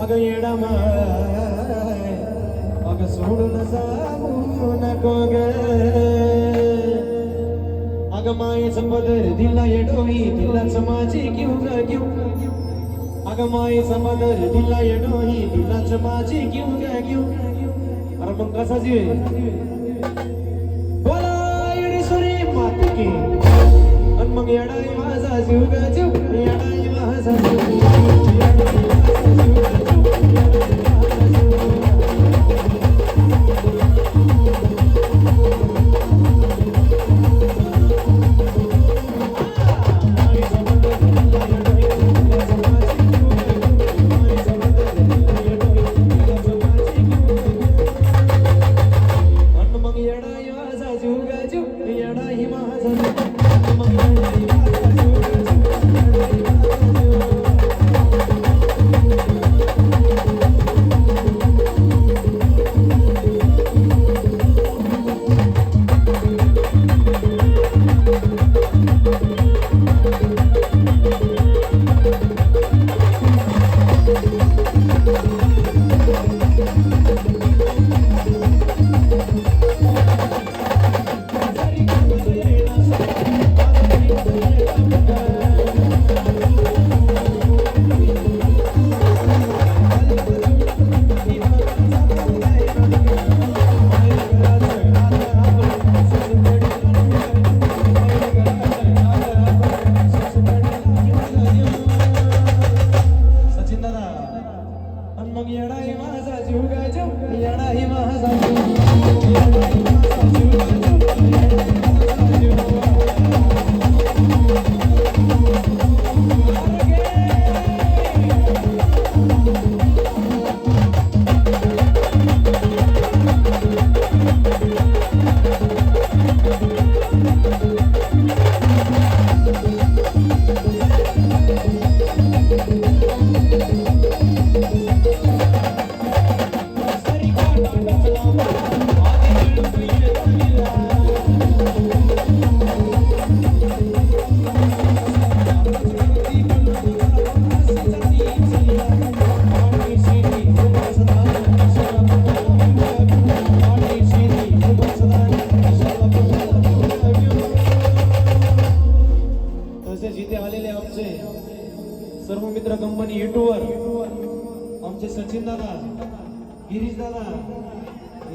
अगं येडा माय अगं सोडून जाऊ नको ग अगं मायेचं पदर दिला येडोई दिलाच माझी घेऊ ग घेऊ अगं मायेचं पदर दिला येडोई दिलाच माझी घेऊ ग घेऊ अरे मग कसा जीव बोला येडेश्वरी माती की आणि मग येडाई माझा जीव ग जीव येडाई माझा जीव सर्व मित्र कंपनी युट्यूबर आमचे सचिन दादा गिरीश दादा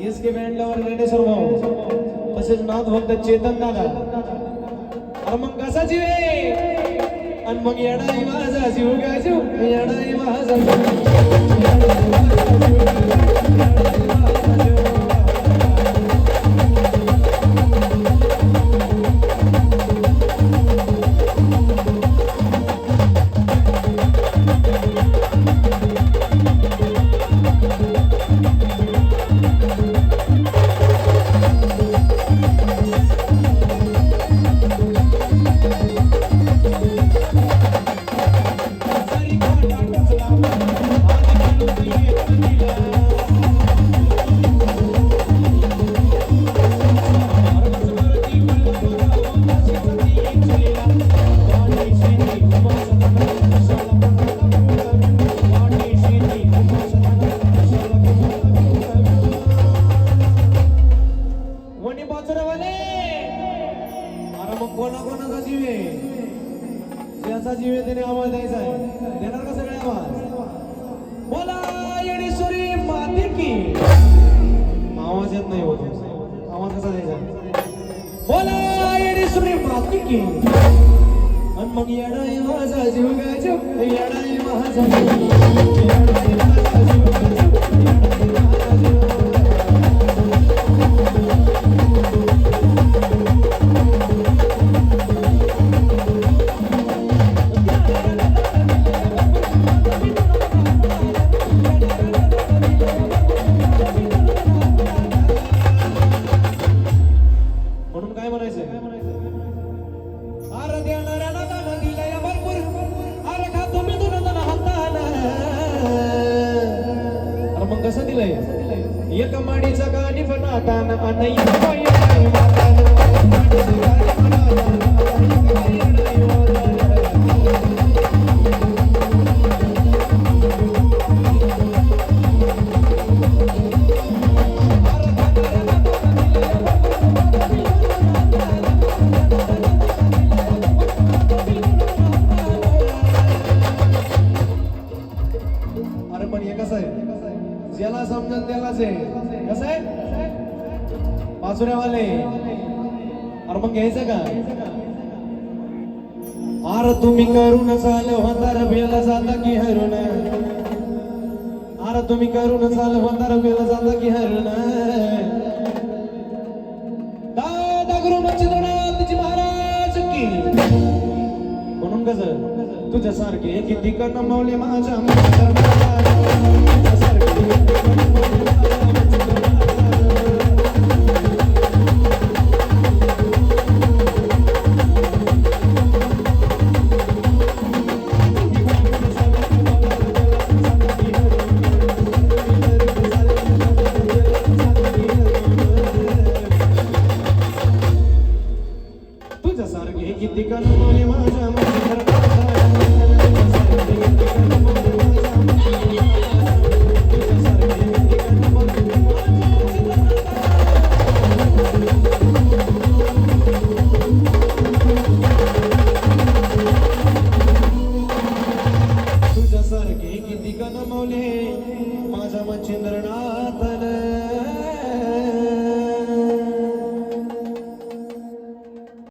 एस के बँड लेवर रेडेश्वर भाऊ तसेच नाथ भक्त चेतन दादा अरे मग कसा जीव आणि मग येडाई माझा जीव काय जीव येडाई माझा जीवे त्याने आवाज द्यायचा आहे देणार का सगळे आवाज बोला येडेश्वरी माती की आवाज येत नाही होत आवाज कसा द्यायचा बोला येडेश्वरी माती की आणि मग येडाई माझा जीव गायचो येडाई माझा जीव येडाई माझा जीव कसं दिलंय एक माडीचा गाणी बनाताना अनई बासुऱ्यावाले अरे मग घ्यायचं का आर तुम्ही करून चाल होतार बेला जाता की हरून आर तुम्ही करून चाल होतार बेला जाता की हरून दादा गुरु मच्छिंद्रनाथजी महाराज की म्हणून कसं तुझ्यासारखे किती कणमवले माझ्या तुझ्यासारखे किती कणमवले माझ्या